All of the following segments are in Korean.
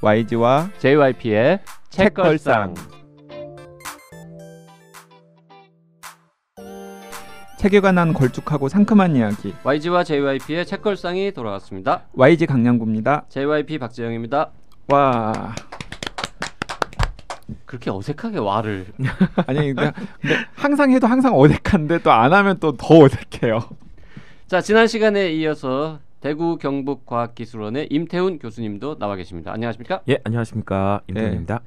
YG와 JYP의 책걸상. 책에 관한 걸쭉하고 상큼한 이야기. YG와 JYP의 책걸상이 돌아왔습니다. YG 강량구입니다. JYP 박재영입니다. 와. 그렇게 어색하게 와를. 아니 근데 항상 해도 항상 어색한데 또 안 하면 또 더 어색해요. 자, 지난 시간에 이어서 대구 경북과학기술원의 임태훈 교수님도 나와 계십니다. 안녕하십니까? 예, 안녕하십니까. 임태훈입니다.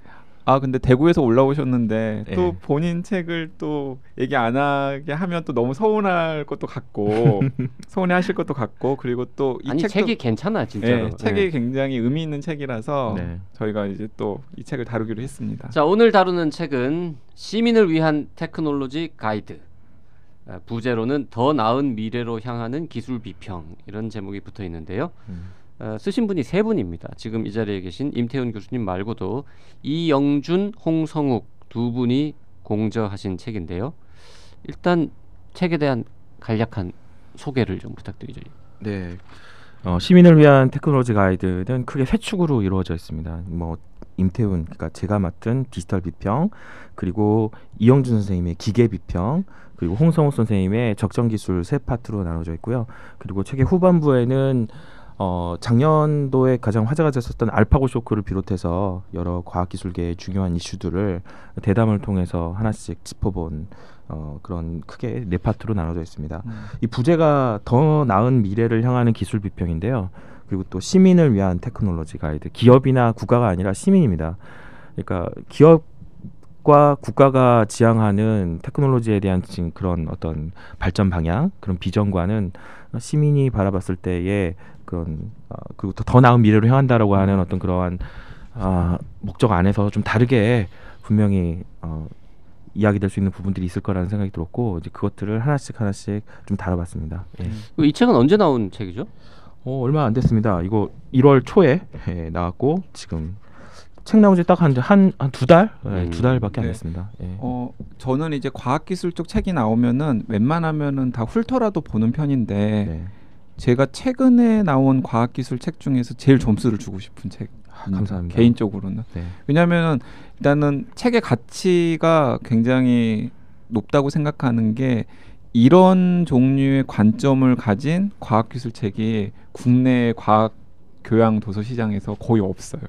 아 근데 대구에서 올라오셨는데 또 예. 본인 책을 또 얘기 안 하게 하면 또 너무 서운할 것도 같고 서운해하실 것도 같고 그리고 또 이 아니 책도 책이 괜찮아 진짜로. 예, 책이 굉장히 의미 있는 책이라서 네. 저희가 이제 또 이 책을 다루기로 했습니다. 자, 오늘 다루는 책은 시민을 위한 테크놀로지 가이드. 부제로는 더 나은 미래로 향하는 기술 비평, 이런 제목이 붙어 있는데요. 쓰신 분이 세 분입니다. 지금 이 자리에 계신 임태훈 교수님 말고도 이영준, 홍성욱 두 분이 공저하신 책인데요. 일단 책에 대한 간략한 소개를 좀 부탁드리죠. 네. 시민을 위한 테크놀로지 가이드는 크게 세 축으로 이루어져 있습니다. 뭐 임태훈, 그러니까 제가 맡은 디지털 비평, 그리고 이영준 선생님의 기계 비평, 그리고 홍성욱 선생님의 적정 기술 세 파트로 나눠져 있고요. 그리고 책의 후반부에는 작년도에 가장 화제가 됐었던 알파고 쇼크를 비롯해서 여러 과학기술계의 중요한 이슈들을 대담을 통해서 하나씩 짚어본 그런 크게 네 파트로 나눠져 있습니다. 이 부제가 더 나은 미래를 향하는 기술 비평인데요. 그리고 또 시민을 위한 테크놀로지 가이드, 기업이나 국가가 아니라 시민입니다. 그러니까 기업과 국가가 지향하는 테크놀로지에 대한 지금 그런 어떤 발전 방향, 그런 비전과는 시민이 바라봤을 때의 그런 그리고 더 나은 미래로 향한다라고 하는 어떤 그러한 목적 안에서 좀 다르게 분명히 이야기될 수 있는 부분들이 있을 거라는 생각이 들었고, 이제 그것들을 하나씩 좀 다뤄봤습니다. 예. 이 책은 언제 나온 책이죠? 얼마 안 됐습니다. 이거 1월 초에 나왔고 지금 책 나온 지 딱 한 두 달? 두 달밖에 안 네. 됐습니다. 예. 저는 이제 과학기술 쪽 책이 나오면은 웬만하면은 다 훑어라도 보는 편인데 네. 제가 최근에 나온 과학기술 책 중에서 제일 점수를 주고 싶은 책. 감사합니다. 개인적으로는. 네. 왜냐하면 일단은 책의 가치가 굉장히 높다고 생각하는 게 이런 종류의 관점을 가진 과학기술 책이 국내 과학 교양 도서 시장에서 거의 없어요.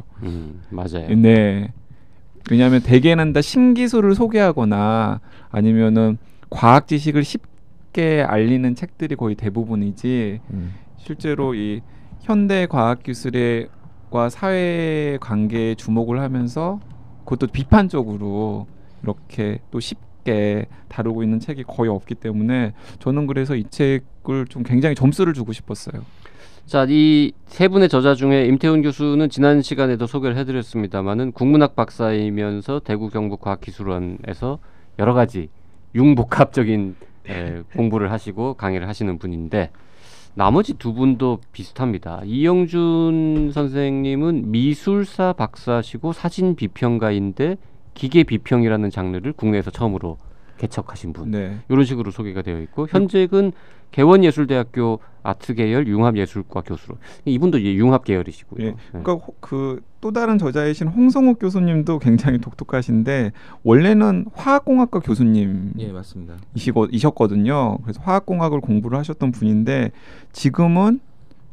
맞아요. 네. 왜냐하면 대개는 다 신기술을 소개하거나 아니면은 과학 지식을 쉽게 알리는 책들이 거의 대부분이지 실제로 이 현대 과학 기술과 사회 관계에 주목을 하면서 그것도 비판적으로 이렇게 또 쉽게 다루고 있는 책이 거의 없기 때문에 저는 그래서 이 책을 좀 굉장히 점수를 주고 싶었어요. 자, 이 세 분의 저자 중에 임태훈 교수는 지난 시간에도 소개를 해드렸습니다만은 국문학 박사이면서 대구 경북과학기술원에서 여러 가지 융복합적인 공부를 하시고 강의를 하시는 분인데, 나머지 두 분도 비슷합니다. 이영준 선생님은 미술사 박사시고 사진 비평가인데 기계 비평이라는 장르를 국내에서 처음으로 개척하신 분. 네. 이런 식으로 소개가 되어 있고, 현직은 개원예술대학교 아트계열 융합예술과 교수로. 이분도 이제 융합계열이시고요. 예. 그러니까 그 또 다른 저자이신 홍성욱 교수님도 굉장히 독특하신데 원래는 화학공학과 교수님 예, 맞습니다. 이셨거든요. 그래서 화학공학을 공부를 하셨던 분인데 지금은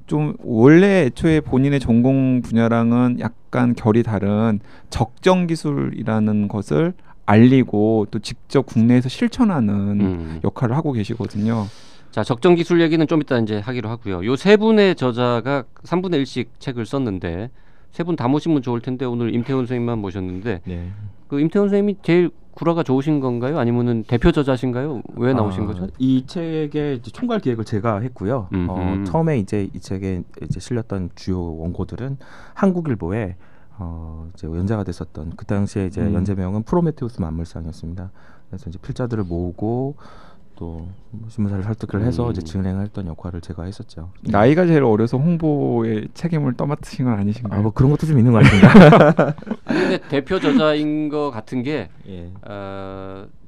좀 원래 애초에 본인의 전공 분야랑은 약간 결이 다른 적정 기술이라는 것을 알리고 또 직접 국내에서 실천하는 역할을 하고 계시거든요. 자, 적정 기술 얘기는 좀 이따 이제 하기로 하고요. 요 세 분의 저자가 3분의 1씩 책을 썼는데 세 분 다 모시면 좋을 텐데 오늘 임태훈 선생님만 모셨는데 네. 그 임태훈 선생님이 제일 구라가 좋으신 건가요? 아니면은 대표 저자신가요? 왜 나오신 거죠? 이 책의 이제 총괄 기획을 제가 했고요. 처음에 이제 이 책에 이제 실렸던 주요 원고들은 한국일보에 이제 연재가 됐었던 그 당시에 이제 연재명은 프로메테우스 만물상이었습니다. 그래서 이제 필자들을 모으고 또 신문사를 설득을 해서 이제 진행을 했던 역할을 제가 했었죠. 나이가 제일 어려서 홍보의 책임을 떠맡으신 건 아니신가요? 뭐 그런 것도 좀 있는 것 같습니다. 아니, 근데 대표 저자인 것 같은 게 예.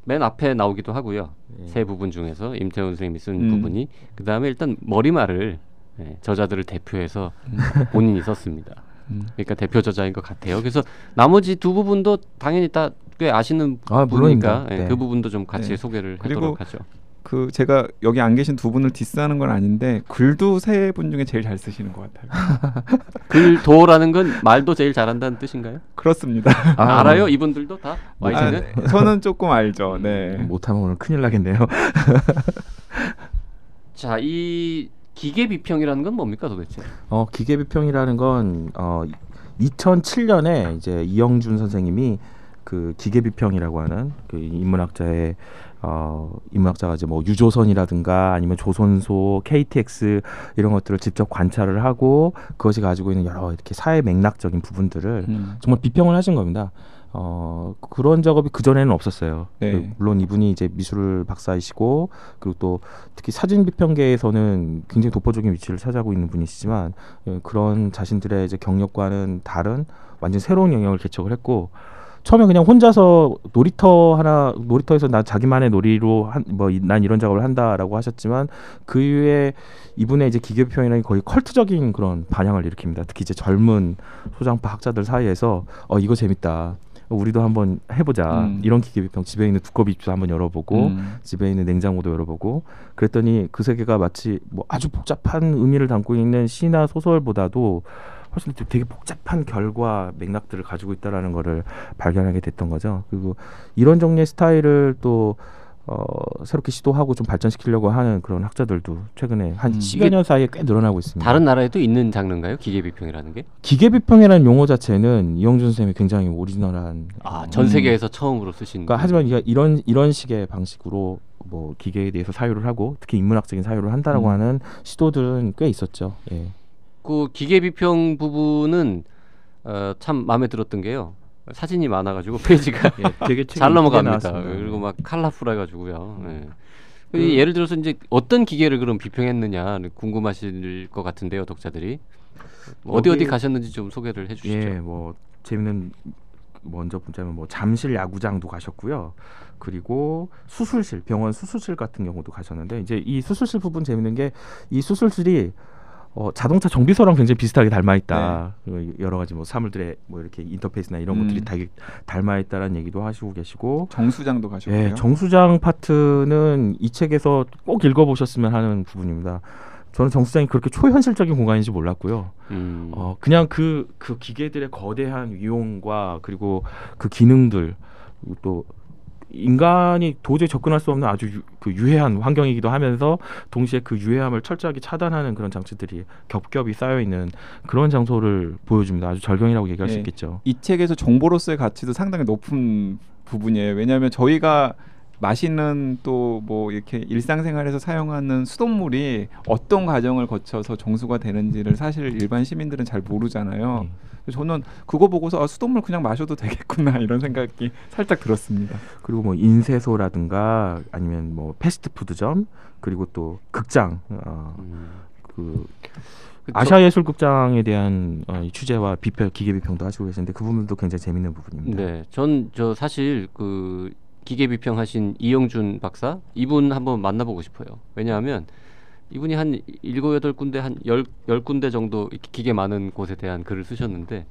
맨 앞에 나오기도 하고요. 예. 세 부분 중에서 임태훈 선생님이 쓴 부분이, 그 다음에 일단 머리말을 저자들을 대표해서 본인이 썼습니다. 그러니까 대표 저자인 것 같아요. 그래서 나머지 두 부분도 당연히 다 꽤 아시는 물론입니다. 부분이니까 네. 그 부분도 좀 같이 네. 소개를 그리고 하도록 하죠. 그 제가 여기 안 계신 두 분을 디스하는 건 아닌데 글도 세 분 중에 제일 잘 쓰시는 것 같아요. 글도라는 건 말도 제일 잘한다는 뜻인가요? 그렇습니다. 알아요? 이분들도 다 YT는? 네. 저는 조금 알죠. 네. 못하면 오늘 큰일 나겠네요. 자, 이 기계 비평이라는 건 뭡니까 도대체? 기계 비평이라는 건 2007년에 이제 이영준 선생님이 그 기계 비평이라고 하는 그 인문학자의 인문학자가 이제 뭐 유조선이라든가 아니면 조선소, KTX 이런 것들을 직접 관찰을 하고 그것이 가지고 있는 여러 이렇게 사회 맥락적인 부분들을 정말 비평을 하신 겁니다. 그런 작업이 그 전에는 없었어요. 네. 물론 이분이 이제 미술 박사이시고 그리고 또 특히 사진 비평계에서는 굉장히 독보적인 위치를 차지하고 있는 분이시지만 그런 자신들의 이제 경력과는 다른 완전 새로운 영역을 개척을 했고 처음에 그냥 혼자서 놀이터에서 나 자기만의 놀이로 난 이런 작업을 한다라고 하셨지만 그 이후에 이분의 이제 기계 비평이라는 거의 컬트적인 그런 반향을 일으킵니다. 특히 이제 젊은 소장파 학자들 사이에서 이거 재밌다. 우리도 한번 해보자. 이런 기계 비평 집에 있는 두꺼비 입도 한번 열어보고 집에 있는 냉장고도 열어보고 그랬더니 그 세계가 마치 뭐 아주 복잡한 의미를 담고 있는 시나 소설보다도 훨씬 되게 복잡한 결과 맥락들을 가지고 있다라는 거를 발견하게 됐던 거죠. 그리고 이런 종류의 스타일을 또 새롭게 시도하고 좀 발전시키려고 하는 그런 학자들도 최근에 한 10여 년 사이에 꽤 늘어나고 있습니다. 다른 나라에도 있는 장르인가요? 기계 비평이라는 게? 기계 비평이라는 용어 자체는 이영준 선생님이 굉장히 오리지널한 전 세계에서 처음으로 쓰신. 그러니까 하지만 이런 식의 방식으로 뭐 기계에 대해서 사유를 하고 특히 인문학적인 사유를 한다라고 하는 시도들은 꽤 있었죠. 예. 그 기계 비평 부분은 참 마음에 들었던 게요. 사진이 많아가지고 페이지가 되게 잘 넘어갑니다. 그리고 막 컬러풀해가지고요. 예를 들어서 이제 어떤 기계를 그럼 비평했느냐 궁금하실 것 같은데요, 독자들이. 어디 가셨는지 좀 소개를 해주시죠. 예, 뭐 재밌는 먼저 보자면 뭐 잠실 야구장도 가셨고요. 그리고 수술실, 병원 수술실 같은 경우도 가셨는데 이제 이 수술실 부분 재밌는 게 이 수술실이 자동차 정비소랑 굉장히 비슷하게 닮아 있다. 네. 여러 가지 뭐 사물들의 뭐 이렇게 인터페이스나 이런 것들이 되게 닮아 있다라는 얘기도 하시고 계시고 정수장도 가셨고요. 예, 정수장 파트는 이 책에서 꼭 읽어보셨으면 하는 부분입니다. 저는 정수장이 그렇게 초현실적인 공간인지 몰랐고요. 그냥 그 기계들의 거대한 위용과 그리고 그 기능들 그리고 또 인간이 도저히 접근할 수 없는 아주 유해한 환경이기도 하면서 동시에 그 유해함을 철저하게 차단하는 그런 장치들이 겹겹이 쌓여 있는 그런 장소를 보여줍니다. 아주 절경이라고 얘기할 수 있겠죠. 이 책에서 정보로서의 가치도 상당히 높은 부분이에요. 왜냐하면 저희가 마시는 또 뭐 이렇게 일상생활에서 사용하는 수돗물이 어떤 과정을 거쳐서 정수가 되는지를 사실 일반 시민들은 잘 모르잖아요. 저는 그거 보고서 수돗물 그냥 마셔도 되겠구나 이런 생각이 살짝 들었습니다. 그리고 뭐 인쇄소라든가 아니면 뭐 패스트푸드점 그리고 또 극장 그 아시아예술극장에 대한 취재와 기계 비평도 하시고 계시는데 그 부분도 굉장히 재밌는 부분입니다. 네, 저 사실 그 기계 비평하신 이영준 박사 이분 한번 만나보고 싶어요. 왜냐하면 이분이 한 7, 8군데 한 10군데 정도 기계 많은 곳에 대한 글을 쓰셨는데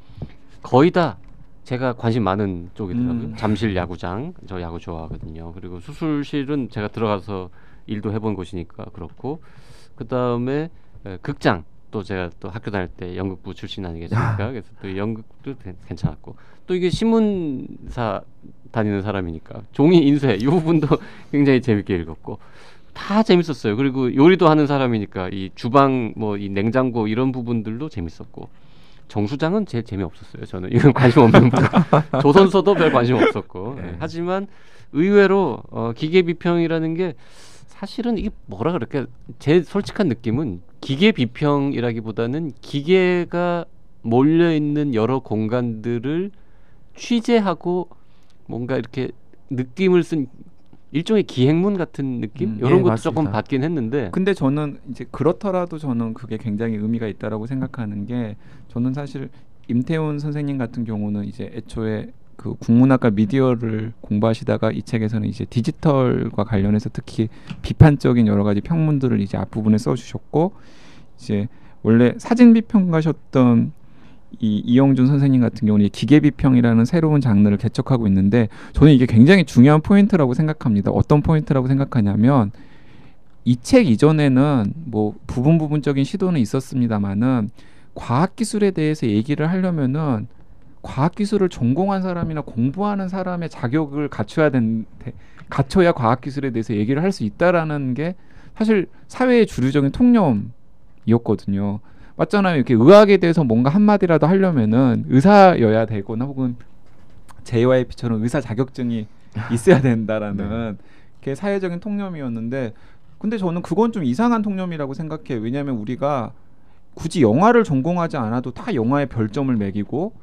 거의 다 제가 관심 많은 쪽이더라고요. 잠실 야구장, 저 야구 좋아하거든요. 그리고 수술실은 제가 들어가서 일도 해본 곳이니까 그렇고 그 다음에 극장 또 제가 또 학교 다닐 때 연극부 출신 아니겠습니까? 그래서 또 연극도 괜찮았고 또 이게 신문사 다니는 사람이니까 종이 인쇄 이 부분도 굉장히 재밌게 읽었고 다 재밌었어요. 그리고 요리도 하는 사람이니까 이 주방 뭐 이 냉장고 이런 부분들도 재밌었고 정수장은 제일 재미없었어요. 저는 이건 관심 없는 부분. 조선소도 별 관심 없었고 하지만 의외로 기계 비평이라는 게 사실은 이게 뭐라 그럴까 제 솔직한 느낌은 기계 비평이라기보다는 기계가 몰려있는 여러 공간들을 취재하고 뭔가 이렇게 느낌을 쓴 일종의 기행문 같은 느낌 이런 것도 맞습니다. 조금 받긴 했는데 근데 저는 이제 그렇더라도 저는 그게 굉장히 의미가 있다라고 생각하는 게 저는 사실 임태훈 선생님 같은 경우는 이제 애초에 그 국문학과 미디어를 공부하시다가 이 책에서는 이제 디지털과 관련해서 특히 비판적인 여러 가지 평문들을 이제 앞부분에 써주셨고 이제 원래 사진 비평가셨던 이 이영준 선생님 같은 경우는 기계비평이라는 새로운 장르를 개척하고 있는데 저는 이게 굉장히 중요한 포인트라고 생각합니다. 어떤 포인트라고 생각하냐면 이 책 이전에는 뭐 부분적인 시도는 있었습니다만은 과학기술에 대해서 얘기를 하려면은 과학기술을 전공한 사람이나 공부하는 사람의 자격을 갖춰야 과학기술에 대해서 얘기를 할 수 있다라는 게 사실 사회의 주류적인 통념이었거든요. 맞잖아요. 이렇게 의학에 대해서 뭔가 한마디라도 하려면은 의사여야 되거나 혹은 JYP처럼 의사 자격증이 있어야 된다라는 게 사회적인 통념이었는데 근데 저는 그건 좀 이상한 통념이라고 생각해요. 왜냐하면 우리가 굳이 영화를 전공하지 않아도 다 영화에 별점을 매기고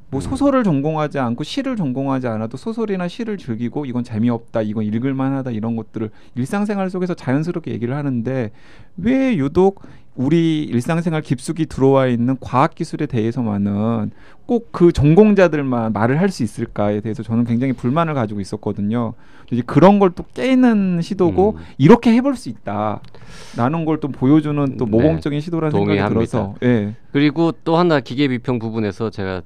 뭐 소설을 전공하지 않고 시를 전공하지 않아도 소설이나 시를 즐기고 이건 재미없다, 이건 읽을만하다 이런 것들을 일상생활 속에서 자연스럽게 얘기를 하는데 왜 유독 우리 일상생활 깊숙이 들어와 있는 과학기술에 대해서만은 꼭 그 전공자들만 말을 할 수 있을까에 대해서 저는 굉장히 불만을 가지고 있었거든요. 이제 그런 걸 또 깨는 시도고 이렇게 해볼 수 있다라는 걸 또 보여주는 또 모범적인 시도라는 생각이 들어서. 예. 그리고 또 하나 기계비평 부분에서 제가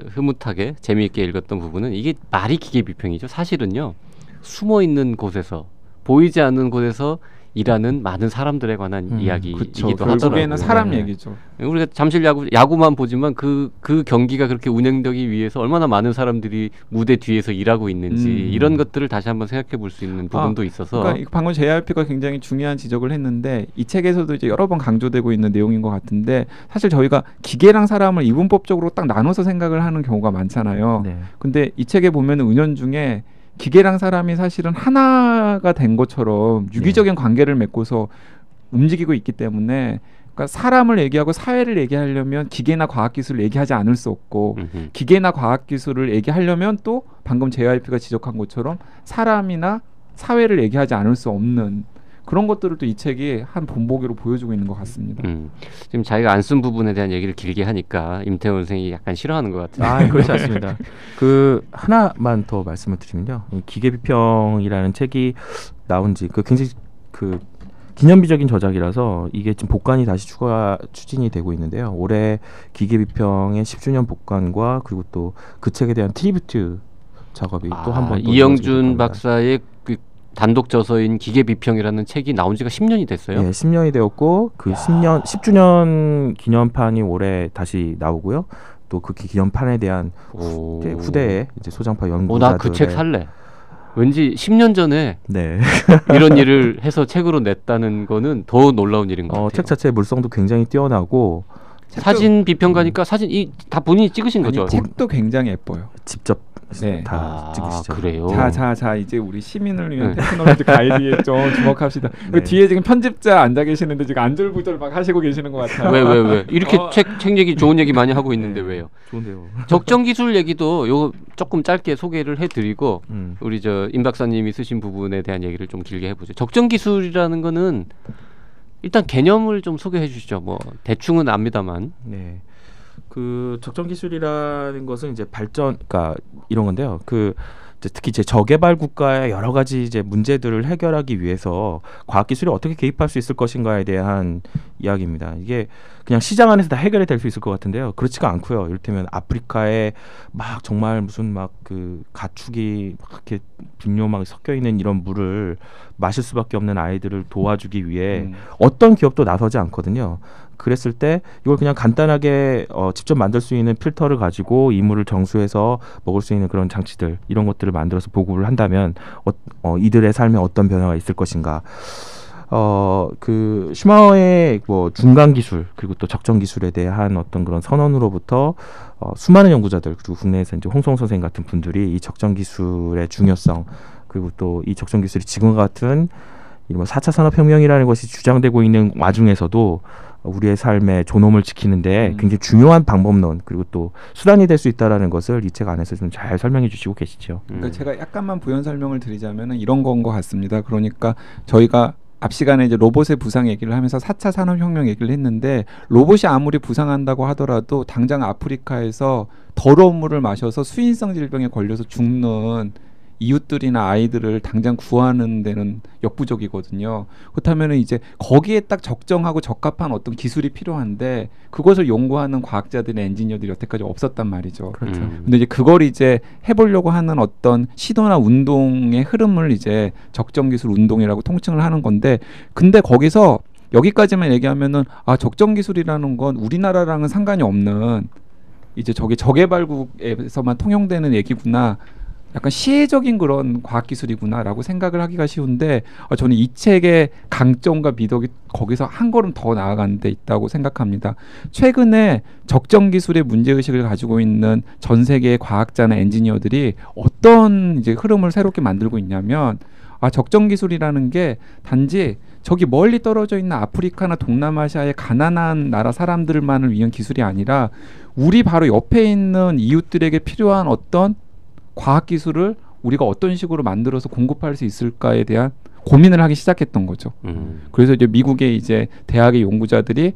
흐뭇하게 재미있게 읽었던 부분은 이게 말이 기계비평이죠. 사실은요. 숨어있는 곳에서 보이지 않는 곳에서 일하는 많은 사람들에 관한 이야기이기도 하더라고요. 결국에는 사람 얘기죠. 우리가 잠실 야구만 보지만 그 경기가 그렇게 운영되기 위해서 얼마나 많은 사람들이 무대 뒤에서 일하고 있는지 이런 것들을 다시 한번 생각해 볼 수 있는 부분도 있어서 그러니까 방금 JYP가 굉장히 중요한 지적을 했는데 이 책에서도 이제 여러 번 강조되고 있는 내용인 것 같은데 사실 저희가 기계랑 사람을 이분법적으로 딱 나눠서 생각을 하는 경우가 많잖아요. 네. 근데 이 책에 보면 은연중에 기계랑 사람이 사실은 하나가 된 것처럼 유기적인 관계를 맺고서 움직이고 있기 때문에 그러니까 사람을 얘기하고 사회를 얘기하려면 기계나 과학기술을 얘기하지 않을 수 없고 기계나 과학기술을 얘기하려면 또 방금 JYP가 지적한 것처럼 사람이나 사회를 얘기하지 않을 수 없는 그런 것들을 또 이 책이 한 본보기로 보여주고 있는 것 같습니다. 지금 자기가 안 쓴 부분에 대한 얘기를 길게 하니까 임태훈 선생이 약간 싫어하는 것 같아요. 아, 그렇지 않습니다. 그 하나만 더 말씀을 드리면요, 기계비평이라는 책이 나온 지 굉장히 기념비적인 저작이라서 이게 지금 복간이 다시 추진이 되고 있는데요. 올해 기계비평의 10주년 복간과 그리고 또 그 책에 대한 트리뷰트 작업이 또 한 번 이영준 박사의 단독 저서인 기계비평이라는 책이 나온 지가 10년이 됐어요. 네, 10년이 되었고 그 10주년 기념판이 올해 다시 나오고요. 또 그 기념판에 대한 후대에 이제 소장파 연구자들의 나 그 책 살래. 왠지 10년 전에 이런 일을 해서 책으로 냈다는 거는 더 놀라운 일인 것 같아요. 책 자체의 물성도 굉장히 뛰어나고 사진 비평가니까 사진 다 본인이 찍으신 거죠? 책도 굉장히 예뻐요. 직접 다 찍으시죠. 그래요. 자 이제 우리 시민을 위한 테크놀로지 가이드에 좀 주목합시다. 그 뒤에 지금 편집자 앉아 계시는데 지금 안절부절 막 하시고 계시는 것 같아요. 왜 이렇게 책 얘기 좋은 얘기 많이 하고 있는데 왜요? 좋은데요. 적정 기술 얘기도 요 조금 짧게 소개를 해드리고 우리 임 박사님이 쓰신 부분에 대한 얘기를 좀 길게 해보죠. 적정 기술이라는 거는 일단 개념을 좀 소개해 주시죠. 뭐 대충은 압니다만. 네. 그 적정 기술이라는 것은 이제 그러니까 이런 건데요. 특히 이제 저개발 국가의 여러 가지 이제 문제들을 해결하기 위해서 과학 기술이 어떻게 개입할 수 있을 것인가에 대한 이야기입니다. 이게 그냥 시장 안에서 다 해결이 될 수 있을 것 같은데요. 그렇지가 않고요. 이를테면 아프리카에 막 정말 무슨 가축이 막 이렇게 분뇨 막 섞여 있는 이런 물을 마실 수밖에 없는 아이들을 도와주기 위해 어떤 기업도 나서지 않거든요. 그랬을 때 이걸 그냥 간단하게 직접 만들 수 있는 필터를 가지고 이 물을 정수해서 먹을 수 있는 그런 장치들 이런 것들을 만들어서 보급을 한다면 이들의 삶에 어떤 변화가 있을 것인가. 그 슈마어의 중간 기술 그리고 또 적정 기술에 대한 어떤 그런 선언으로부터 수많은 연구자들 그리고 국내에서 이제 홍성 선생 같은 분들이 이 적정 기술의 중요성 그리고 또 이 적정 기술이 지금과 같은 4차 산업혁명이라는 것이 주장되고 있는 와중에서도 우리의 삶의 존엄을 지키는데 굉장히 중요한 방법론 그리고 또 수단이 될 수 있다라는 것을 이 책 안에서 좀 잘 설명해 주시고 계시죠. 그러니까 제가 약간만 부연 설명을 드리자면 이런 건 것 같습니다. 그러니까 저희가 앞 시간에 이제 로봇의 부상 얘기를 하면서 4차 산업혁명 얘기를 했는데 로봇이 아무리 부상한다고 하더라도 당장 아프리카에서 더러운 물을 마셔서 수인성 질병에 걸려서 죽는 이웃들이나 아이들을 당장 구하는 데는 역부족이거든요. 그렇다면 이제 거기에 딱 적정하고 적합한 어떤 기술이 필요한데 그것을 연구하는 과학자들의 엔지니어들이 여태까지 없었단 말이죠. 그렇죠. 근데 이제 그걸 이제 해보려고 하는 어떤 시도나 운동의 흐름을 이제 적정 기술 운동이라고 통칭을 하는 건데, 근데 거기서 여기까지만 얘기하면은 적정 기술이라는 건 우리나라랑은 상관이 없는 이제 저개발국에서만 통용되는 얘기구나, 약간 시혜적인 그런 과학기술이구나라고 생각을 하기가 쉬운데, 저는 이 책의 강점과 미덕이 거기서 한 걸음 더 나아가는 데 있다고 생각합니다. 최근에 적정기술의 문제의식을 가지고 있는 전 세계의 과학자나 엔지니어들이 어떤 이제 흐름을 새롭게 만들고 있냐면, 적정기술이라는 게 단지 저기 멀리 떨어져 있는 아프리카나 동남아시아의 가난한 나라 사람들만을 위한 기술이 아니라 우리 바로 옆에 있는 이웃들에게 필요한 어떤 과학기술을 우리가 어떤 식으로 만들어서 공급할 수 있을까에 대한 고민을 하기 시작했던 거죠. 그래서 이제 미국의 이제 대학의 연구자들이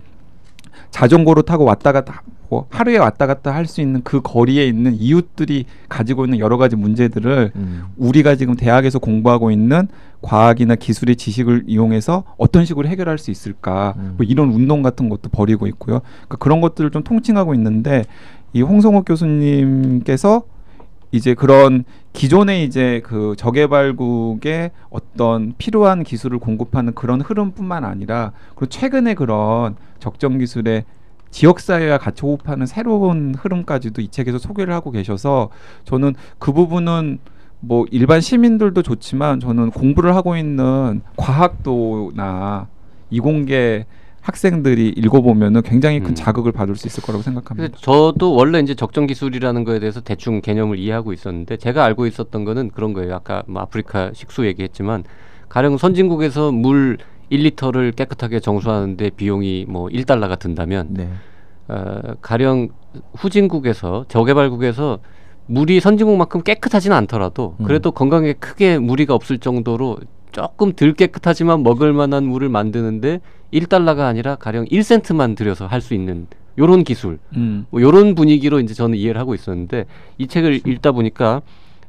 자전거로 타고 왔다 갔다 하루에 왔다 갔다 할 수 있는 그 거리에 있는 이웃들이 가지고 있는 여러 가지 문제들을 우리가 지금 대학에서 공부하고 있는 과학이나 기술의 지식을 이용해서 어떤 식으로 해결할 수 있을까, 뭐 이런 운동 같은 것도 벌이고 있고요. 그러니까 그런 것들을 좀 통칭하고 있는데, 이 홍성욱 교수님께서 이제 그런 기존의 이제 그 저개발국의 어떤 필요한 기술을 공급하는 그런 흐름뿐만 아니라, 그리고 최근에 그런 적정 기술의 지역사회와 같이 호흡하는 새로운 흐름까지도 이 책에서 소개를 하고 계셔서, 저는 그 부분은 뭐 일반 시민들도 좋지만 저는 공부를 하고 있는 과학도나 이공계 학생들이 읽어보면은 굉장히 큰 자극을 받을 수 있을 거라고 생각합니다. 저도 원래 이제 적정 기술이라는 거에 대해서 대충 개념을 이해하고 있었는데, 제가 알고 있었던 거는 그런 거예요. 아까 뭐 아프리카 식수 얘기했지만, 가령 선진국에서 물 1리터를 깨끗하게 정수하는데 비용이 뭐 $1가 든다면, 네. 가령 후진국에서 저개발국에서 물이 선진국만큼 깨끗하지는 않더라도 그래도 건강에 크게 무리가 없을 정도로 조금 덜 깨끗하지만 먹을 만한 물을 만드는데 $1가 아니라 가령 1센트만 들여서 할 수 있는 요런 기술, 뭐 요런 분위기로 이제 저는 이해를 하고 있었는데, 이 책을 읽다 보니까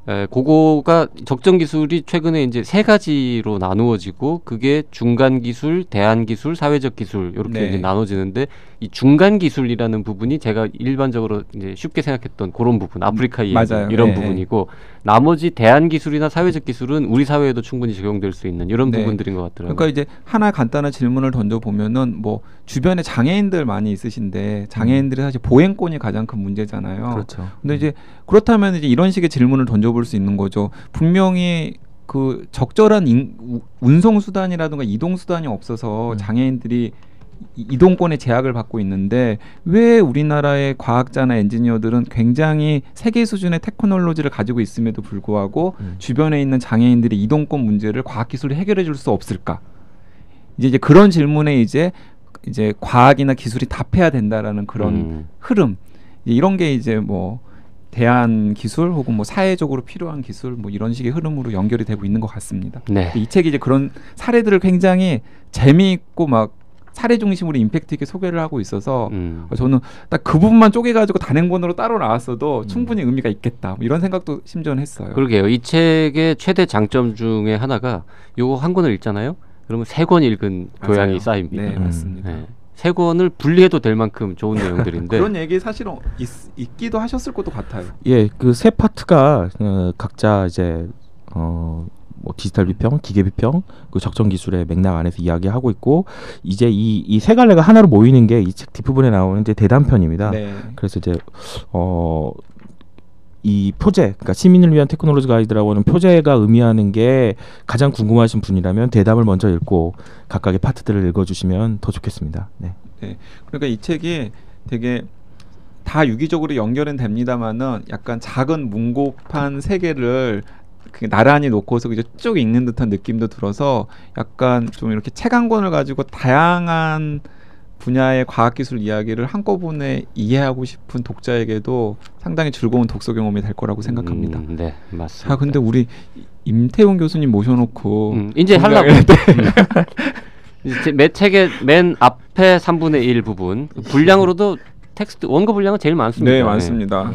그거가 적정 기술이 최근에 이제 세 가지로 나누어지고, 그게 중간 기술, 대안 기술, 사회적 기술 이렇게 이제 나눠지는데, 이 중간 기술이라는 부분이 제가 일반적으로 이제 쉽게 생각했던 그런 부분, 아프리카 이야기 이런 부분이고, 나머지 대안 기술이나 사회적 기술은 우리 사회에도 충분히 적용될 수 있는 이런 부분들인 것 같더라고요. 그러니까 이제 하나 간단한 질문을 던져 보면은, 뭐 주변에 장애인들 많이 있으신데 장애인들이 사실 보행권이 가장 큰 문제잖아요. 그렇죠. 근데 이제 그렇다면 이제 이런 식의 질문을 던져볼 수 있는 거죠. 분명히 그 적절한 운송 수단이라든가 이동 수단이 없어서 장애인들이 이동권의 제약을 받고 있는데, 왜 우리나라의 과학자나 엔지니어들은 굉장히 세계 수준의 테크놀로지를 가지고 있음에도 불구하고 주변에 있는 장애인들의 이동권 문제를 과학기술이 해결해 줄 수 없을까? 이제 그런 질문에 이제 과학이나 기술이 답해야 된다라는 그런 흐름, 이런 게 이제 뭐 대안 기술 혹은 뭐 사회적으로 필요한 기술, 뭐 이런 식의 흐름으로 연결이 되고 있는 것 같습니다. 네. 이 책이 이제 그런 사례들을 굉장히 재미있고 막 사례 중심으로 임팩트 있게 소개를 하고 있어서 저는 딱 그 부분만 쪼개가지고 단행본으로 따로 나왔어도 충분히 의미가 있겠다, 뭐 이런 생각도 심지어는 했어요. 그러게요. 이 책의 최대 장점 중에 하나가 요거 한 권을 읽잖아요. 그러면 3권 읽은 교양이 쌓입니다. 네, 맞습니다. 네. 3권을 분리해도 될 만큼 좋은 내용들인데 그런 얘기 사실은 있기도 하셨을 것도 같아요. 예, 그 세 파트가 각자 이제 뭐 디지털 비평, 기계 비평, 그 적정 기술의 맥락 안에서 이야기하고 있고, 이제 이 세 갈래가 하나로 모이는 게 이 책 뒷부분에 나오는 이제 대단편입니다. 네. 그래서 이제 이 표제, 그러니까 시민을 위한 테크놀로지 가이드라고 하는 표제가 의미하는 게 가장 궁금하신 분이라면 대담을 먼저 읽고 각각의 파트들을 읽어주시면 더 좋겠습니다. 네. 네. 그러니까 이 책이 되게 다 유기적으로 연결은 됩니다만은 약간 작은 문고판 세계를 나란히 놓고서 이제 쭉 읽는 듯한 느낌도 들어서, 약간 좀 이렇게 책 한 권을 가지고 다양한 분야의 과학기술 이야기를 한꺼번에 이해하고 싶은 독자에게도 상당히 즐거운 독서 경험이 될 거라고 생각합니다. 네, 맞습니다. 자, 근데 우리 임태훈 교수님 모셔놓고 이제 하려고. 매 책의 맨 앞에 3분의 1 부분 분량으로도 텍스트 원고 분량은 제일 많습니다. 네, 많습니다.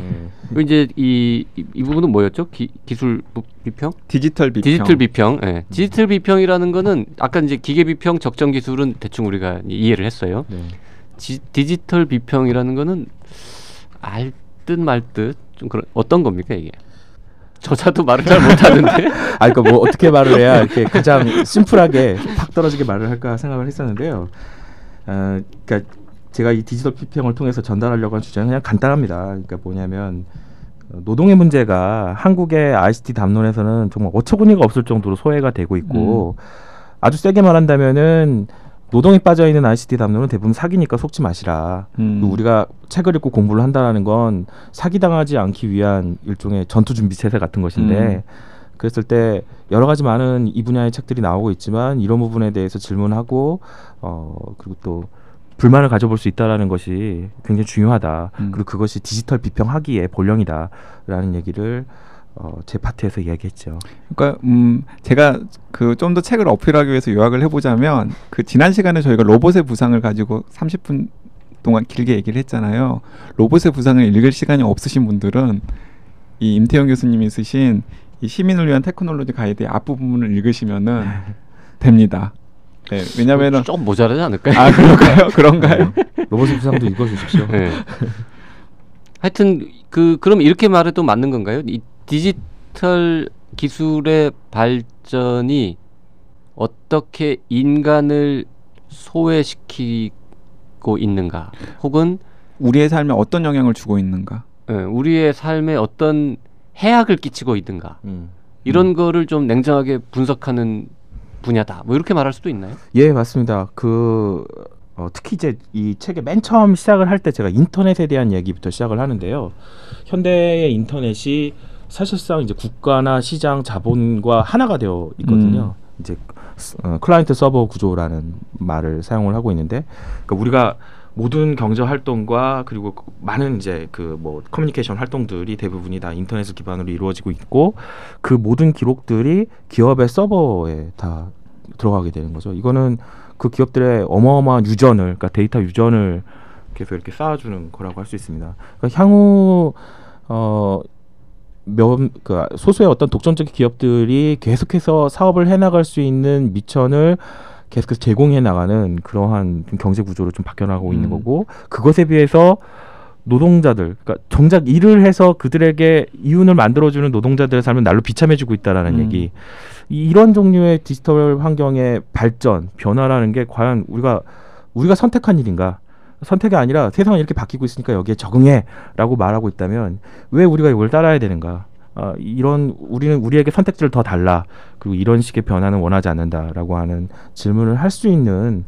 그리고 이제 이 부분은 뭐였죠? 기술 비평? 디지털 비평. 디지털 비평. 네. 디지털 비평이라는 거는 아까 이제 기계 비평, 적정 기술은 대충 우리가 이해를 했어요. 네. 디지털 비평이라는 거는 알 듯 말 듯 좀 그런 어떤 겁니까 이게? 저자도 말을 잘 못하는데. 그러니까 뭐 어떻게 말을 해야 이렇게 가장 심플하게 팍 떨어지게 말을 할까 생각을 했었는데요. 그러니까 제가 이 디지털 비평을 통해서 전달하려고 한 주제는 그냥 간단합니다. 그러니까 뭐냐면 노동의 문제가 한국의 ICT 담론에서는 정말 어처구니가 없을 정도로 소외가 되고 있고 아주 세게 말한다면은 노동이 빠져 있는 ICT 담론은 대부분 사기니까 속지 마시라. 우리가 책을 읽고 공부를 한다라는 건 사기당하지 않기 위한 일종의 전투 준비 체제 같은 것인데 그랬을 때 여러 가지 많은 이 분야의 책들이 나오고 있지만 이런 부분에 대해서 질문하고 그리고 또 불만을 가져볼 수 있다라는 것이 굉장히 중요하다. 그리고 그것이 디지털 비평하기에 본령이다라는 얘기를 제 파트에서 이야기했죠. 그러니까 제가 그 좀 더 책을 어필하기 위해서 요약을 해보자면 그 지난 시간에 저희가 로봇의 부상을 가지고 30분 동안 길게 얘기를 했잖아요. 로봇의 부상을 읽을 시간이 없으신 분들은 이 임태영 교수님이 쓰신 이 시민을 위한 테크놀로지 가이드의 앞부분을 읽으시면은 됩니다. 네, 왜냐면은 좀 모자라지 않을까요? 그런가요? 그런가요? 로봇의 부상도 읽어주십시오. 네. 하여튼 그럼 이렇게 말해도 맞는 건가요? 이 디지털 기술의 발전이 어떻게 인간을 소외시키고 있는가, 혹은 우리의 삶에 어떤 영향을 주고 있는가, 우리의 삶에 어떤 해악을 끼치고 있는가, 이런 거를 좀 냉정하게 분석하는 분야다. 뭐 이렇게 말할 수도 있나요? 예, 맞습니다. 특히 이제 이 책의 맨 처음 시작을 할 때 제가 인터넷에 대한 얘기부터 시작을 하는데요. 현대의 인터넷이 사실상 이제 국가나 시장 자본과 하나가 되어 있거든요. 이제 클라이언트 서버 구조라는 말을 사용을 하고 있는데, 그러니까 우리가 모든 경제 활동과 그리고 많은 이제 그 뭐 커뮤니케이션 활동들이 대부분이 다 인터넷을 기반으로 이루어지고 있고 그 모든 기록들이 기업의 서버에 다 들어가게 되는 거죠. 이거는 그 기업들의 어마어마한 유전을, 그러니까 데이터 유전을 계속 이렇게 쌓아주는 거라고 할 수 있습니다. 그러니까 향후 소수의 어떤 독점적 기업들이 계속해서 사업을 해나갈 수 있는 미천을 계속해서 제공해 나가는 그러한 경제 구조로 좀 바뀌어나가고 있는 거고, 그것에 비해서 노동자들, 그러니까 정작 일을 해서 그들에게 이윤을 만들어주는 노동자들의 삶은 날로 비참해지고 있다라는 얘기. 이런 종류의 디지털 환경의 발전, 변화라는 게 과연 우리가 선택한 일인가? 선택이 아니라 세상은 이렇게 바뀌고 있으니까 여기에 적응해라고 말하고 있다면 왜 우리가 이걸 따라야 되는가? 우리는 우리에게 선택지를 더 달라. 그리고 이런 식의 변화는 원하지 않는다라고 하는 질문을 할 수 있는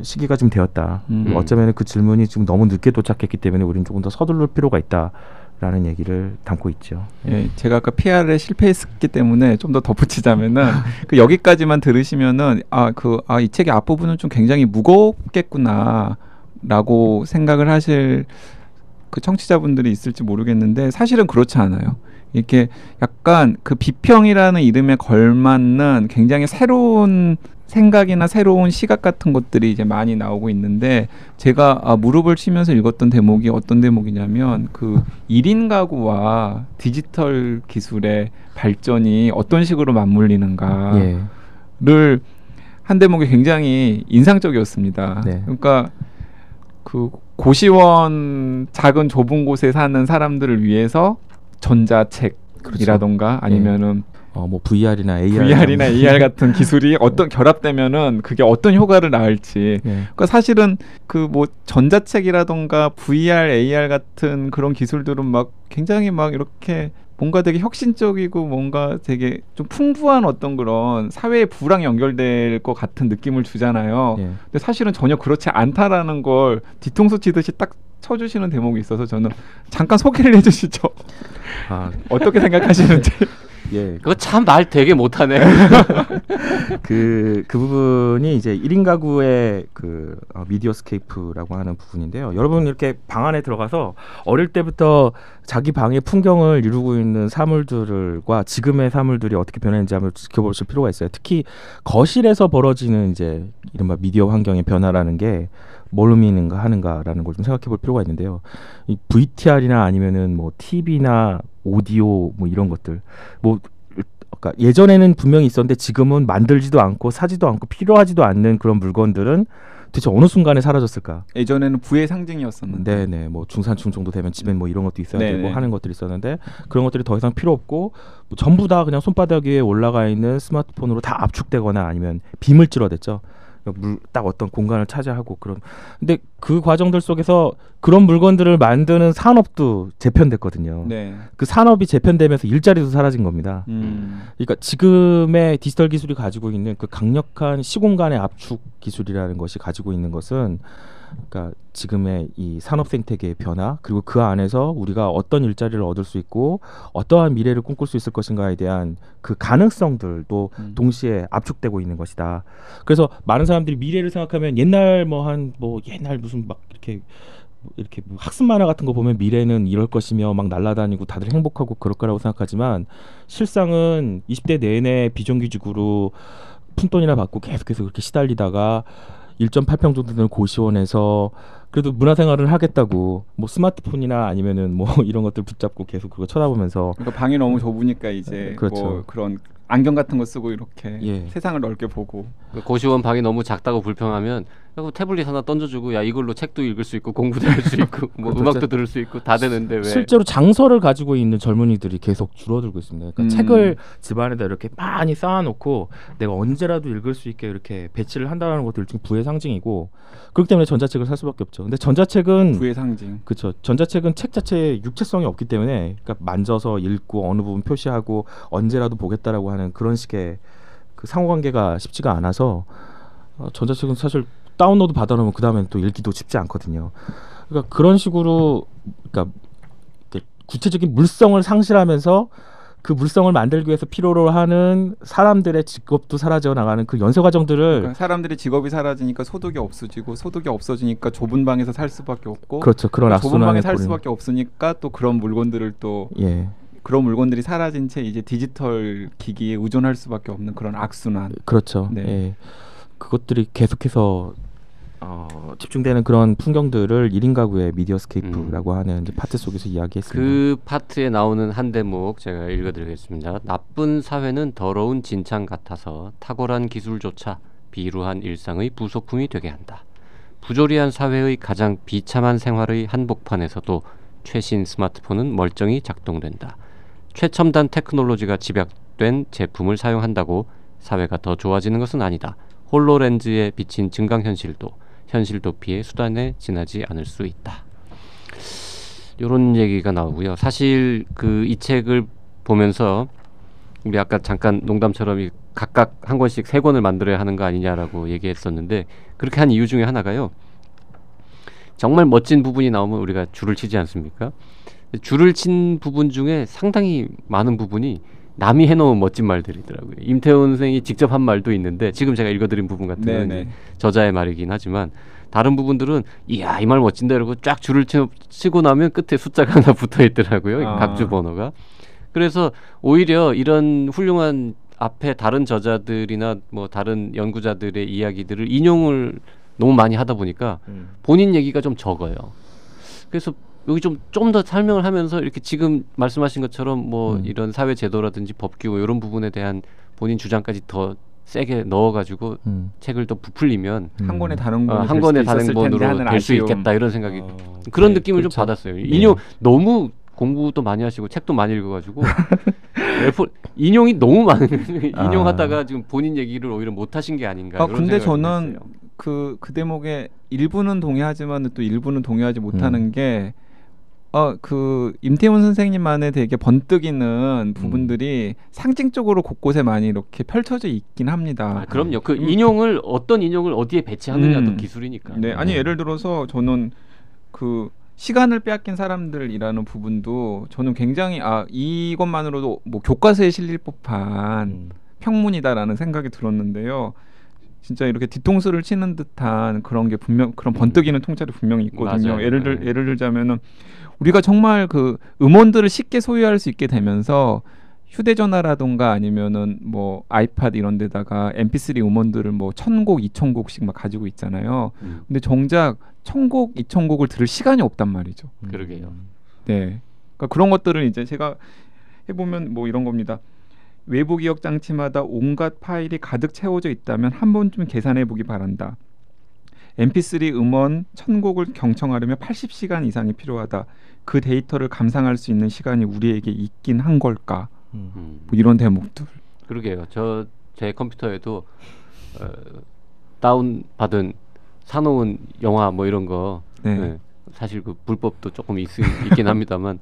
시기가 좀 되었다. 어쩌면 그 질문이 지금 너무 늦게 도착했기 때문에 우리는 조금 더 서두를 필요가 있다라는 얘기를 담고 있죠. 예, 제가 아까 PR에 실패했기 때문에 좀 더 덧붙이자면은 여기까지만 들으시면은 이 책의 앞부분은 좀 굉장히 무겁겠구나라고 생각을 하실 그 청취자분들이 있을지 모르겠는데 사실은 그렇지 않아요. 이렇게 약간 그 비평이라는 이름에 걸맞는 굉장히 새로운 생각이나 새로운 시각 같은 것들이 이제 많이 나오고 있는데, 제가 무릎을 치면서 읽었던 대목이 어떤 대목이냐면 그 1인 가구와 디지털 기술의 발전이 어떤 식으로 맞물리는가를 한 대목이 굉장히 인상적이었습니다. 네. 그러니까 그 고시원 작은 좁은 곳에 사는 사람들을 위해서 전자책이라던가 아니면은 뭐 VR이나 AR 같은 기술이 어떤 결합되면은 그게 어떤 효과를 낳을지. 그러니까 사실은 그 뭐 전자책이라던가 VR, AR 같은 그런 기술들은 막 굉장히 막 이렇게 뭔가 되게 혁신적이고 뭔가 되게 좀 풍부한 어떤 그런 사회의 부랑 연결될 것 같은 느낌을 주잖아요. 근데 사실은 전혀 그렇지 않다라는 걸 뒤통수 치듯이 딱 쳐주시는 대목이 있어서 저는 잠깐 소개를 해주시죠. 어떻게 생각하시는지. 예. 그거 참 말 되게 못하네. 그 부분이 이제 1인 가구의 그 미디어스케이프라고 하는 부분인데요. 여러분 이렇게 방 안에 들어가서 어릴 때부터 자기 방의 풍경을 이루고 있는 사물들과 지금의 사물들이 어떻게 변했는지 한번 지켜보실 필요가 있어요. 특히 거실에서 벌어지는 이제 이른바 미디어 환경의 변화라는 게 뭘 의미하는가 하는가라는 걸 좀 생각해 볼 필요가 있는데요. 이 VTR이나 아니면은 뭐 TV나 오디오 뭐 이런 것들 뭐 그러니까 예전에는 분명히 있었는데 지금은 만들지도 않고 사지도 않고 필요하지도 않는 그런 물건들은 도대체 어느 순간에 사라졌을까? 예전에는 부의 상징이었었는데. 네네, 뭐 중산층 정도 되면 집엔 뭐 이런 것도 있어야 네네. 되고 하는 것들이 있었는데 그런 것들이 더 이상 필요 없고 뭐 전부 다 그냥 손바닥 위에 올라가 있는 스마트폰으로 다 압축되거나 아니면 빔을 찌러댔죠. 딱 어떤 공간을 차지하고 그런. 근데 그 과정들 속에서 그런 물건들을 만드는 산업도 재편됐거든요. 네. 그 산업이 재편되면서 일자리도 사라진 겁니다. 그러니까 지금의 디지털 기술이 가지고 있는 그 강력한 시공간의 압축 기술이라는 것이 가지고 있는 것은 그러니까 지금의 이 산업 생태계의 변화 그리고 그 안에서 우리가 어떤 일자리를 얻을 수 있고 어떠한 미래를 꿈꿀 수 있을 것인가에 대한 그 가능성들도 동시에 압축되고 있는 것이다. 그래서 많은 사람들이 미래를 생각하면 옛날 옛날 무슨 막 이렇게 뭐 학습 만화 같은 거 보면 미래는 이럴 것이며 막 날아다니고 다들 행복하고 그럴 거라고 생각하지만 실상은 20대 내내 비정규직으로 푼돈이나 받고 계속해서 그렇게 시달리다가 1.8평 정도 되는 고시원에서 그래도 문화생활을 하겠다고 뭐 스마트폰이나 아니면은 뭐 이런 것들 붙잡고 계속 그거 쳐다보면서 그러니까 방이 너무 좁으니까 이제 그렇죠. 뭐 그런 안경 같은 거 쓰고 이렇게 예. 세상을 넓게 보고. 그 고시원 방이 너무 작다고 불평하면 태블릿 하나 던져주고 야 이걸로 책도 읽을 수 있고 공부도 할 수 있고 뭐 그렇죠. 음악도 들을 수 있고 다 되는데 왜? 실제로 장서를 가지고 있는 젊은이들이 계속 줄어들고 있습니다. 그러니까 책을 집안에다 이렇게 많이 쌓아놓고 내가 언제라도 읽을 수 있게 이렇게 배치를 한다는 것도 일종의 부의 상징이고 그렇기 때문에 전자책을 살 수밖에 없죠. 근데 전자책은 부의 상징. 그렇죠. 전자책은 책 자체에 육체성이 없기 때문에 그러니까 만져서 읽고 어느 부분 표시하고 언제라도 보겠다라고 하는 그런 식의 그 상호관계가 쉽지가 않아서 전자책은 사실 다운로드 받아놓으면 그 다음엔 또 읽기도 쉽지 않거든요. 그러니까 그런 식으로 그러니까 구체적인 물성을 상실하면서 그 물성을 만들기 위해서 필요로 하는 사람들의 직업도 사라져 나가는 그 연쇄 과정들을 그러니까 사람들의 직업이 사라지니까 소득이 없어지고 소득이 없어지니까 좁은 방에서 살 수밖에 없고 그렇죠. 그런 좁은 방에 악순환에 살 꼴리는. 수밖에 없으니까 또 그런 물건들을 또 예. 그런 물건들이 사라진 채 이제 디지털 기기에 의존할 수밖에 없는 그런 악순환. 그렇죠. 네. 예. 그것들이 계속해서 집중되는 그런 풍경들을 1인 가구의 미디어스케이프라고 하는 이제 파트 속에서 이야기했습니다. 그 파트에 나오는 한 대목 제가 읽어드리겠습니다. 나쁜 사회는 더러운 진창 같아서 탁월한 기술조차 비루한 일상의 부속품이 되게 한다. 부조리한 사회의 가장 비참한 생활의 한복판에서도 최신 스마트폰은 멀쩡히 작동된다. 최첨단 테크놀로지가 집약된 제품을 사용한다고 사회가 더 좋아지는 것은 아니다. 홀로렌즈에 비친 증강현실도 현실 도피의 수단에 지나지 않을 수 있다. 이런 얘기가 나오고요. 사실 이 책을 보면서 우리 아까 잠깐 농담처럼 각각 한 권씩 3권을 만들어야 하는 거 아니냐라고 얘기했었는데 그렇게 한 이유 중에 하나가요. 정말 멋진 부분이 나오면 우리가 줄을 치지 않습니까? 줄을 친 부분 중에 상당히 많은 부분이 남이 해놓은 멋진 말들이더라고요. 임태훈 선생이 직접 한 말도 있는데 지금 제가 읽어드린 부분 같은 경우는 저자의 말이긴 하지만 다른 부분들은 이야 이 말 멋진다 이러고 쫙 줄을 치고 나면 끝에 숫자가 하나 붙어있더라고요. 각주 번호가. 그래서 오히려 이런 훌륭한 앞에 다른 저자들이나 뭐 다른 연구자들의 이야기들을 인용을 너무 많이 하다 보니까 본인 얘기가 좀 적어요. 그래서 여기 좀 더 설명을 하면서 이렇게 지금 말씀하신 것처럼 뭐 이런 사회 제도라든지 법규 이런 부분에 대한 본인 주장까지 더 세게 넣어가지고 책을 더 부풀리면 한 권의 단행본으로 한 권의 단행본으로 될 수 있겠다 이런 생각이 그런 느낌을 그렇죠. 좀 받았어요. 인용 너무 공부도 많이 하시고 책도 많이 읽어가지고 인용이 너무 많은 인용하다가 지금 본인 얘기를 오히려 못 하신 게 아닌가. 이런 근데 생각을 저는 했어요. 그 대목에 일부는 동의하지만 또 일부는 동의하지 못하는 게 그 임태훈 선생님만의 되게 번뜩이는 부분들이 상징적으로 곳곳에 많이 이렇게 펼쳐져 있긴 합니다. 그럼요. 그 어떤 인용을 어디에 배치하느냐도 기술이니까. 네, 아니 예를 들어서 저는 그 시간을 빼앗긴 사람들이라는 부분도 저는 굉장히 이것만으로도 뭐 교과서에 실릴 법한 평문이다라는 생각이 들었는데요. 진짜 이렇게 뒤통수를 치는 듯한 그런 게 분명 그런 번뜩이는 통찰이 분명히 있거든요. 맞아요. 예를 들자면은 우리가 정말 그 음원들을 쉽게 소유할 수 있게 되면서 휴대전화라던가 아니면은 뭐 아이팟 이런 데다가 MP3 음원들을 뭐 1000곡, 2000곡씩 막 가지고 있잖아요. 근데 정작 1000곡, 2000곡을 들을 시간이 없단 말이죠. 그러게요. 네. 그러니까 그런 것들을 이제 제가 해보면 뭐 이런 겁니다. 외부 기억 장치마다 온갖 파일이 가득 채워져 있다면 한 번쯤 계산해 보기 바란다. MP3 음원 1000곡을 경청하려면 80시간 이상이 필요하다. 그 데이터를 감상할 수 있는 시간이 우리에게 있긴 한 걸까? 뭐 이런 대목들. 그러게요. 제 컴퓨터에도 다운 받은 사놓은 영화 뭐 이런 거 네. 사실 그 불법도 조금 있긴 합니다만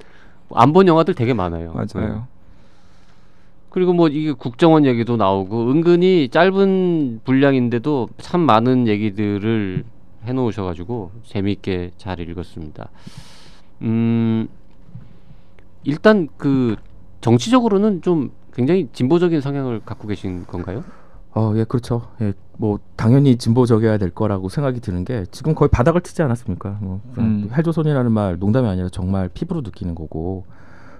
안 본 영화들 되게 많아요. 맞아요. 네. 그리고 뭐 이게 국정원 얘기도 나오고 은근히 짧은 분량인데도 참 많은 얘기들을 해놓으셔가지고 재미있게 잘 읽었습니다. 일단 그 정치적으로는 좀 굉장히 진보적인 성향을 갖고 계신 건가요? 예, 그렇죠. 예, 뭐 당연히 진보적이어야 될 거라고 생각이 드는 게 지금 거의 바닥을 치지 않았습니까? 뭐 헬조선이라는 말 농담이 아니라 정말 피부로 느끼는 거고.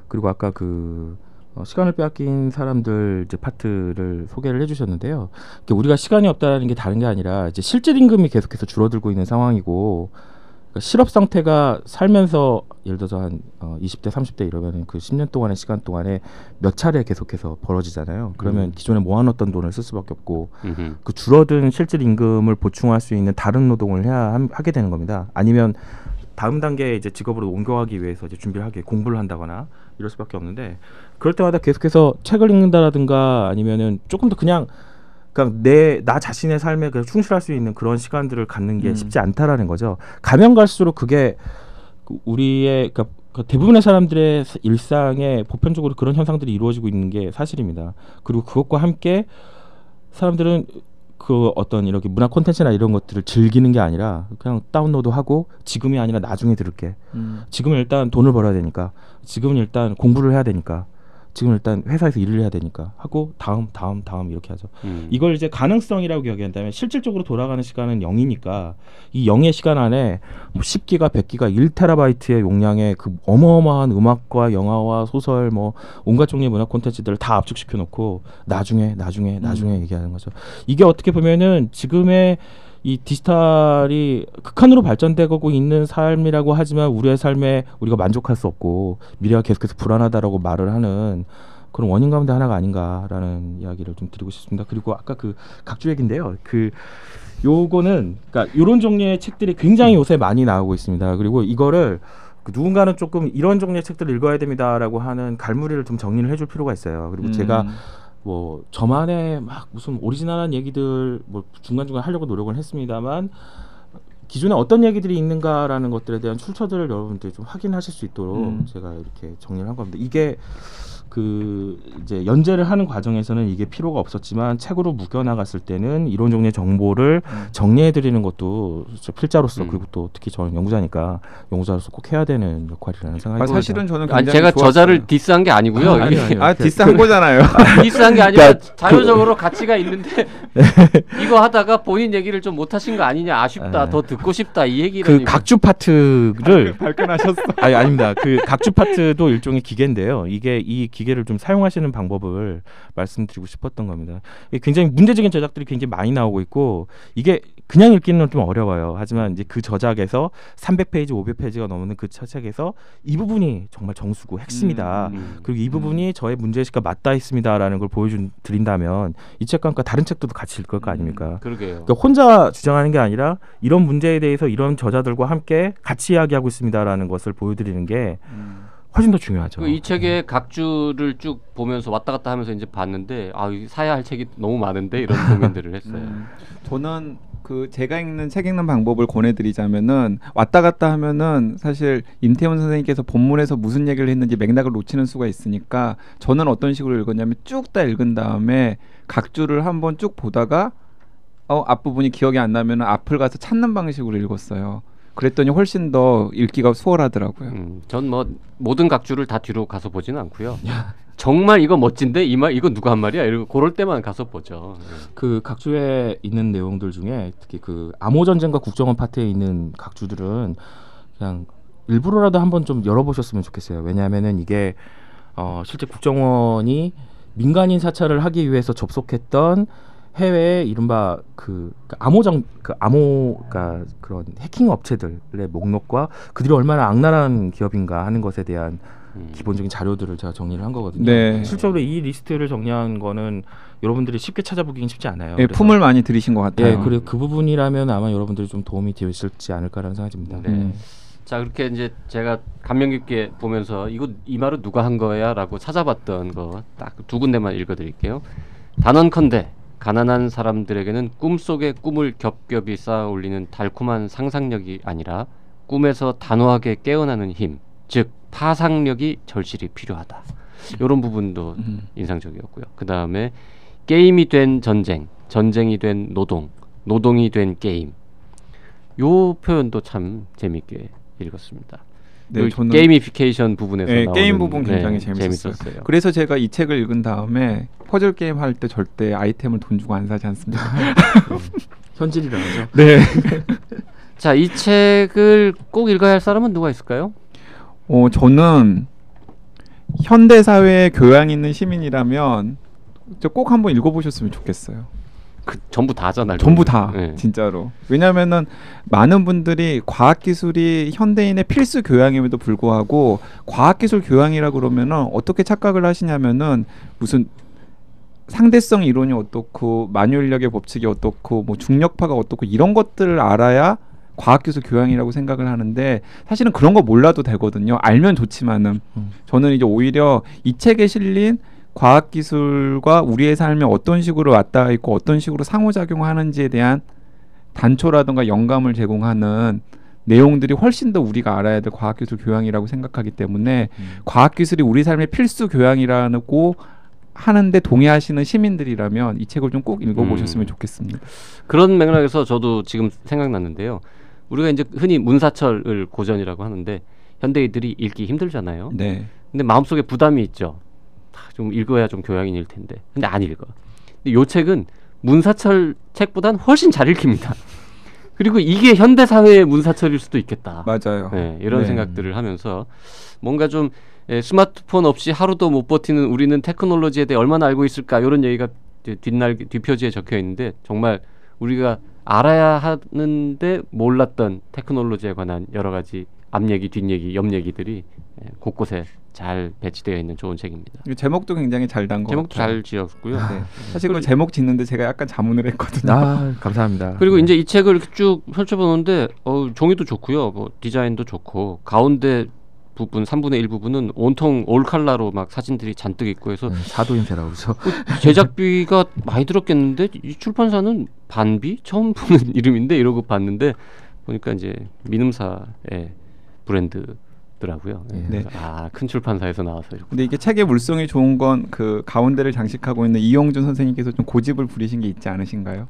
그리고 아까 그 시간을 빼앗긴 사람들 이제 파트를 소개를 해주셨는데요. 우리가 시간이 없다라는 게 다른 게 아니라 이제 실질 임금이 계속해서 줄어들고 있는 상황이고, 그러니까 실업 상태가 살면서 예를 들어서 한 20대, 30대 이러면은 그 10년 동안의 시간 동안에 몇 차례 계속해서 벌어지잖아요. 그러면 기존에 모아놨던 돈을 쓸 수밖에 없고, 그 줄어든 실질 임금을 보충할 수 있는 다른 노동을 하게 되는 겁니다. 아니면 다음 단계에 이제 직업으로 옮겨가기 위해서 이제 준비를 하게 공부를 한다거나 이럴 수밖에 없는데, 그럴 때마다 계속해서 책을 읽는다라든가 아니면은 조금 더 그냥 나 자신의 삶에 충실할 수 있는 그런 시간들을 갖는 게 쉽지 않다라는 거죠. 가면 갈수록 그게 우리의 그러니까 대부분의 사람들의 일상에 보편적으로 그런 현상들이 이루어지고 있는 게 사실입니다. 그리고 그것과 함께 사람들은 그 어떤 이렇게 문화 콘텐츠나 이런 것들을 즐기는 게 아니라 그냥 다운로드하고 지금이 아니라 나중에 들을게. 지금은 일단 돈을 벌어야 되니까. 지금은 일단 공부를 해야 되니까. 지금 일단 회사에서 일을 해야 되니까 하고 다음 이렇게 하죠. 이걸 이제 가능성이라고 기억한다면 실질적으로 돌아가는 시간은 0이니까 이 0의 시간 안에 뭐 10기가, 100기가, 1테라바이트의 용량의 그 어마어마한 음악과 영화와 소설 뭐 온갖 종류의 문화 콘텐츠들을 다 압축시켜 놓고 나중에 얘기하는 거죠. 이게 어떻게 보면은 지금의 이 디지털이 극한으로 발전되고 있는 삶이라고 하지만 우리의 삶에 우리가 만족할 수 없고 미래가 계속해서 불안하다라고 말을 하는 그런 원인 가운데 하나가 아닌가라는 이야기를 좀 드리고 싶습니다. 그리고 아까 그 각주 얘기인데요. 요거는 그러니까 이런 종류의 책들이 굉장히 요새 많이 나오고 있습니다. 그리고 이거를 누군가는 조금 이런 종류의 책들을 읽어야 됩니다라고 하는 갈무리를 좀 정리를 해줄 필요가 있어요. 그리고 제가 뭐 저만의 막 무슨 오리지널한 얘기들 뭐 중간중간 하려고 노력을 했습니다만 기존에 어떤 얘기들이 있는가라는 것들에 대한 출처들을 여러분들이 좀 확인하실 수 있도록 제가 이렇게 정리를 한 겁니다. 이게 그 이제 연재를 하는 과정에서는 이게 필요가 없었지만 책으로 묶여 나갔을 때는 이런 종류의 정보를 정리해 드리는 것도 필자로서 그리고 또 특히 저는 연구자니까 연구자로서 꼭 해야 되는 역할이라는 생각이 듭니다. 사실은 저는 굉장히 제가 좋았어요. 저자를 디스한 게 아니고요. 아니요. 디스한 거잖아요. 디스한 게 아니라 자유적으로 가치가 있는데 이거 하다가 본인 얘기를 좀 못하신 거 아니냐, 아쉽다, 더 듣고 싶다 이 얘기를 그 각주 파트를 발끈하셨어. 아닙니다. 그 각주 파트도 일종의 기계인데요. 이게 이 기계를 좀 사용하시는 방법을 말씀드리고 싶었던 겁니다. 굉장히 문제적인 저작들이 굉장히 많이 나오고 있고 이게 그냥 읽기는 좀 어려워요. 하지만 이제 그 저작에서 300페이지, 500페이지가 넘는 그 책에서 이 부분이 정말 정수고 핵심이다. 그리고 이 부분이 저의 문제의식과 맞닿아 있습니다라는 걸 보여드린다면 이 책과 다른 책도 같이 읽을 거 아닙니까? 그러게요. 그러니까 혼자 주장하는 게 아니라 이런 문제에 대해서 이런 저자들과 함께 같이 이야기하고 있습니다라는 것을 보여드리는 게 훨씬 더 중요하죠. 이 책의 각주를 쭉 보면서 왔다 갔다 하면서 이제 봤는데 사야 할 책이 너무 많은데 이런 고민들을 했어요. 저는 제가 읽는 책 읽는 방법을 권해드리자면은 왔다 갔다 하면은 사실 임태훈 선생님께서 본문에서 무슨 얘기를 했는지 맥락을 놓치는 수가 있으니까 저는 어떤 식으로 읽었냐면 쭉 다 읽은 다음에 각주를 한번 쭉 보다가 앞부분이 기억이 안 나면은 앞을 가서 찾는 방식으로 읽었어요. 그랬더니 훨씬 더 읽기가 수월하더라고요. 전 뭐 모든 각주를 다 뒤로 가서 보지는 않고요. 정말 이거 멋진데 이 말 이거 누가 한 말이야? 이러고 그럴 때만 가서 보죠. 그 각주에 있는 내용들 중에 특히 그 암호 전쟁과 국정원 파트에 있는 각주들은 그냥 일부러라도 한번 좀 열어보셨으면 좋겠어요. 왜냐하면은 이게 실제 국정원이 민간인 사찰을 하기 위해서 접속했던 해외의 이른바 암호가 그런 해킹 업체들의 목록과 그들이 얼마나 악랄한 기업인가 하는 것에 대한 기본적인 자료들을 제가 정리를 한 거거든요. 네. 실제로 이 리스트를 정리한 거는 여러분들이 쉽게 찾아보기는 쉽지 않아요. 예, 품을 많이 들이신 것 같아요. 예, 그리고 그 부분이라면 아마 여러분들이 좀 도움이 되었을지 않을까라는 생각이 듭니다. 네. 자, 그렇게 이제 제가 감명 깊게 보면서 이 말은 누가 한 거야라고 찾아봤던 거 딱 두 군데만 읽어드릴게요. 단언컨대 가난한 사람들에게는 꿈속의 꿈을 겹겹이 쌓아 올리는 달콤한 상상력이 아니라 꿈에서 단호하게 깨어나는 힘, 즉 파상력이 절실히 필요하다. 이런 부분도 인상적이었고요. 그 다음에 게임이 된 전쟁, 전쟁이 된 노동, 노동이 된 게임. 요 표현도 참 재밌게 읽었습니다. 네, 저는 게이미피케이션 부분에서 네, 나오는 게임 부분 굉장히 재밌었어요. 그래서 제가 이 책을 읽은 다음에 퍼즐 게임 할 때 절대 아이템을 돈 주고 안 사지 않습니다. 현질이라 하죠. 네. 자, 이 책을 꼭 읽어야 할 사람은 누가 있을까요? 저는 현대 사회에 교양 있는 시민이라면 꼭 한번 읽어보셨으면 좋겠어요. 전부 다잖아요. 전부 다 네. 진짜로. 왜냐하면은 많은 분들이 과학기술이 현대인의 필수 교양임에도 불구하고 과학기술 교양이라 그러면은 어떻게 착각을 하시냐면은 무슨 상대성 이론이 어떻고 만유인력의 법칙이 어떻고 뭐 중력파가 어떻고 이런 것들을 알아야 과학기술 교양이라고 생각을 하는데 사실은 그런 거 몰라도 되거든요. 알면 좋지만은 저는 이제 오히려 이 책에 실린 과학기술과 우리의 삶에 어떤 식으로 왔다 있고 어떤 식으로 상호작용하는지에 대한 단초라든가 영감을 제공하는 내용들이 훨씬 더 우리가 알아야 될 과학기술 교양이라고 생각하기 때문에 과학기술이 우리 삶의 필수 교양이라고 하는데 동의하시는 시민들이라면 이 책을 좀 꼭 읽어보셨으면 좋겠습니다. 그런 맥락에서 저도 지금 생각났는데요. 우리가 이제 흔히 문사철을 고전이라고 하는데 현대인들이 읽기 힘들잖아요. 네. 근데 마음속에 부담이 있죠. 좀 읽어야 좀 교양인일 텐데. 근데 안 읽어. 근데 요 책은 문사철 책보단 훨씬 잘 읽힙니다. 그리고 이게 현대 사회의 문사철일 수도 있겠다. 맞아요. 네, 이런 생각들을 하면서 뭔가 좀 스마트폰 없이 하루도 못 버티는 우리는 테크놀로지에 대해 얼마나 알고 있을까 이런 얘기가 뒷표지에 적혀 있는데 정말 우리가 알아야 하는데 몰랐던 테크놀로지에 관한 여러 가지 앞얘기, 뒷얘기, 옆얘기들이 곳곳에 잘 배치되어 있는 좋은 책입니다. 제목도 굉장히 잘 단 것 같아요. 제목도 잘 지었고요. 네. 사실 그 제목 짓는데 제가 약간 자문을 했거든요. 감사합니다. 그리고 이제 이 책을 이렇게 쭉 펼쳐보는데 종이도 좋고요. 뭐 디자인도 좋고 가운데 부분 3분의 1 부분은 온통 올칼라로 막 사진들이 잔뜩 있고 해서 사도임세라고 그러죠. 제작비가 많이 들었겠는데 이 출판사는 반비? 처음 보는 이름인데 이러고 봤는데 보니까 이제 민음사의 브랜드더라고요. 네. 큰 출판사에서 나와서 이렇게. 근데 이게 책의 물성이 좋은 건 그 가운데를 장식하고 있는 이용준 선생님께서 좀 고집을 부리신 게 있지 않으신가요?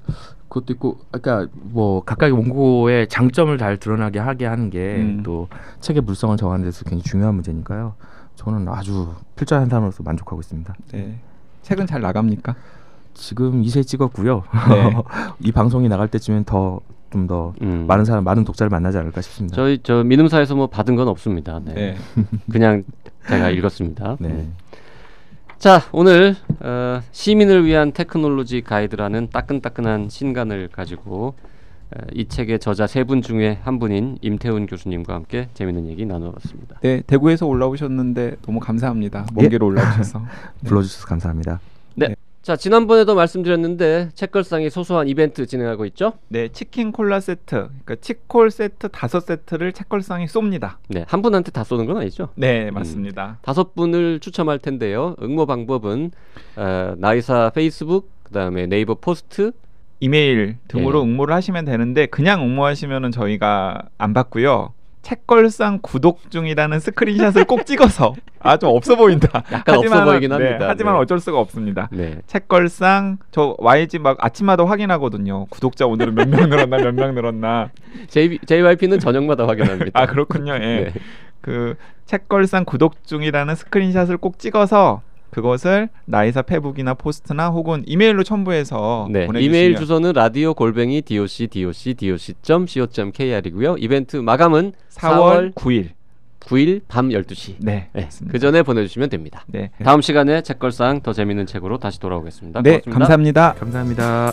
그것도 있고, 그러니까 뭐 각각의 원고의 장점을 잘 드러나게 하게 하는 게 또 책의 물성을 정하는 데서 굉장히 중요한 문제니까요. 저는 아주 필자한 사람으로서 만족하고 있습니다. 네. 책은 잘 나갑니까? 지금 2세 찍었고요. 네. 이 방송이 나갈 때쯤엔 좀 더 많은 독자를 만나지 않을까 싶습니다. 저 민음사에서 뭐 받은 건 없습니다. 네. 네. 그냥 제가 읽었습니다. 네. 자, 오늘 시민을 위한 테크놀로지 가이드라는 따끈따끈한 신간을 가지고 이 책의 저자 세 분 중에 한 분인 임태훈 교수님과 함께 재밌는 얘기 나누었습니다. 네, 대구에서 올라오셨는데 너무 감사합니다. 먼 길 올라오셔서. 네. 불러주셔서 감사합니다. 네. 자, 지난번에도 말씀드렸는데 책걸상이 소소한 이벤트 진행하고 있죠? 네, 치킨 콜라 세트, 그러니까 치콜 세트 5세트를 책걸상이 쏩니다. 네, 한 분한테 다 쏘는 건 아니죠? 네, 맞습니다. 5분을 추첨할 텐데요. 응모 방법은 나이사 페이스북, 그다음에 네이버 포스트, 이메일 등으로 응모를 하시면 되는데 그냥 응모하시면은 저희가 안 받고요. 책걸상 구독 중이라는 스크린샷을 꼭 찍어서 좀 없어 보인다. 약간 없어 보이긴 합니다. 하지만 네. 어쩔 수가 없습니다. 네. 책걸상 저 YG 막 아침마다 확인하거든요. 구독자 오늘은 몇 명 늘었나 몇 명 늘었나. JYP는 저녁마다 확인합니다. 그렇군요. 예. 네. 그 책걸상 구독 중이라는 스크린샷을 꼭 찍어서 그것을 나이사 페북이나 포스트나 혹은 이메일로 첨부해서 네, 보내주시면 이메일 주소는 radio@doc.co.kr이고요. 이벤트 마감은 4월 9일 9일 밤 12시. 네, 네, 맞습니다. 그 전에 보내주시면 됩니다. 네, 다음 시간에 책걸상 더 재밌는 책으로 다시 돌아오겠습니다. 네, 고맙습니다. 감사합니다. 감사합니다.